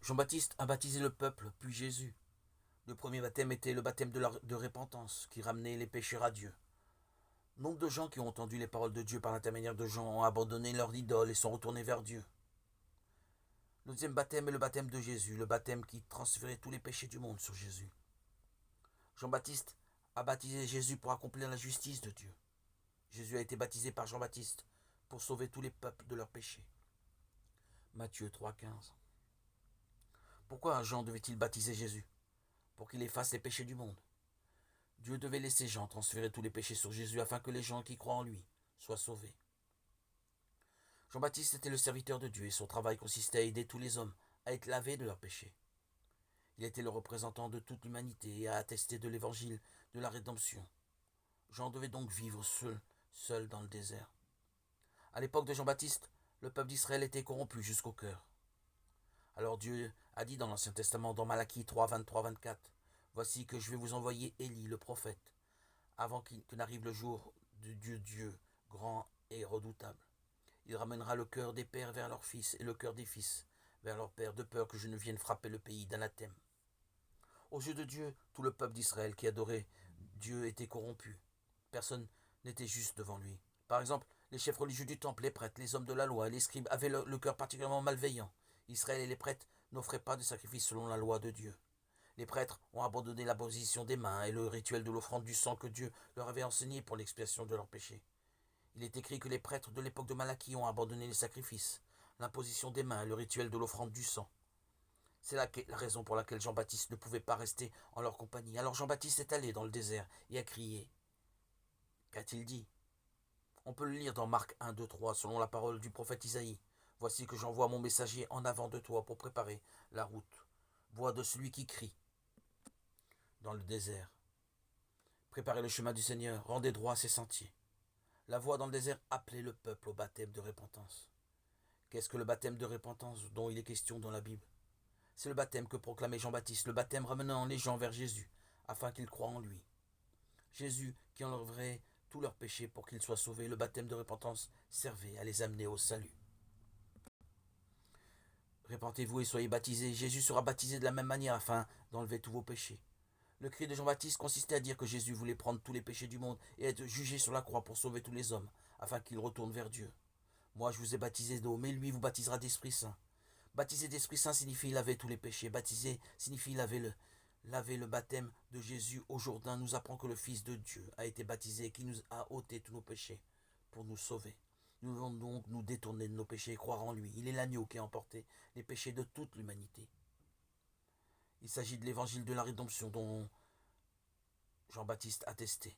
Jean-Baptiste a baptisé le peuple, puis Jésus. Le premier baptême était le baptême de repentance, qui ramenait les pécheurs à Dieu. Nombre de gens qui ont entendu les paroles de Dieu par l'intermédiaire de Jean ont abandonné leur idole et sont retournés vers Dieu. Le deuxième baptême est le baptême de Jésus, le baptême qui transférait tous les péchés du monde sur Jésus. Jean-Baptiste a baptisé Jésus pour accomplir la justice de Dieu. Jésus a été baptisé par Jean-Baptiste pour sauver tous les peuples de leurs péchés. Matthieu 3,15. Pourquoi Jean devait-il baptiser Jésus? Pour qu'il efface les péchés du monde. Dieu devait laisser Jean transférer tous les péchés sur Jésus afin que les gens qui croient en lui soient sauvés. Jean-Baptiste était le serviteur de Dieu et son travail consistait à aider tous les hommes à être lavés de leurs péchés. Il était le représentant de toute l'humanité et à attester de l'évangile de la rédemption. Jean devait donc vivre seul dans le désert. À l'époque de Jean-Baptiste, le peuple d'Israël était corrompu jusqu'au cœur. Alors Dieu a dit dans l'Ancien Testament, dans Malachie 3, 23-24, « Voici que je vais vous envoyer Élie, le prophète, avant que n'arrive le jour de Dieu grand et redoutable. Il ramènera le cœur des pères vers leurs fils et le cœur des fils vers leurs pères, de peur que je ne vienne frapper le pays d'anathème. » Aux yeux de Dieu, tout le peuple d'Israël qui adorait Dieu était corrompu. Personne n'était juste devant lui. Par exemple, les chefs religieux du temple, les prêtres, les hommes de la loi et les scribes avaient le cœur particulièrement malveillant. Israël et les prêtres n'offraient pas de sacrifice selon la loi de Dieu. Les prêtres ont abandonné la position des mains et le rituel de l'offrande du sang que Dieu leur avait enseigné pour l'expiation de leurs péchés. Il est écrit que les prêtres de l'époque de Malachie ont abandonné les sacrifices, l'imposition des mains et le rituel de l'offrande du sang. C'est la raison pour laquelle Jean-Baptiste ne pouvait pas rester en leur compagnie. Alors Jean-Baptiste est allé dans le désert et a crié. Qu'a-t-il dit? On peut le lire dans Marc 1, 2, 3, selon la parole du prophète Isaïe. Voici que j'envoie mon messager en avant de toi pour préparer la route. Voix de celui qui crie dans le désert. Préparez le chemin du Seigneur, rendez droit ses sentiers. La voix dans le désert appelait le peuple au baptême de repentance. Qu'est-ce que le baptême de repentance dont il est question dans la Bible? C'est le baptême que proclamait Jean-Baptiste, le baptême ramenant les gens vers Jésus, afin qu'ils croient en lui. Jésus qui enlèverait tous leurs péchés pour qu'ils soient sauvés, le baptême de repentance servait à les amener au salut. Répentez-vous et soyez baptisés. Jésus sera baptisé de la même manière afin d'enlever tous vos péchés. Le cri de Jean-Baptiste consistait à dire que Jésus voulait prendre tous les péchés du monde et être jugé sur la croix pour sauver tous les hommes, afin qu'ils retournent vers Dieu. Moi, je vous ai baptisé d'eau, mais lui vous baptisera d'Esprit Saint. Baptiser d'Esprit Saint signifie laver tous les péchés. Baptiser signifie laver le baptême de Jésus au Jourdain nous apprend que le Fils de Dieu a été baptisé et qui nous a ôté tous nos péchés pour nous sauver. Nous devons donc nous détourner de nos péchés et croire en lui. Il est l'agneau qui a emporté les péchés de toute l'humanité. Il s'agit de l'évangile de la rédemption dont Jean-Baptiste attestait.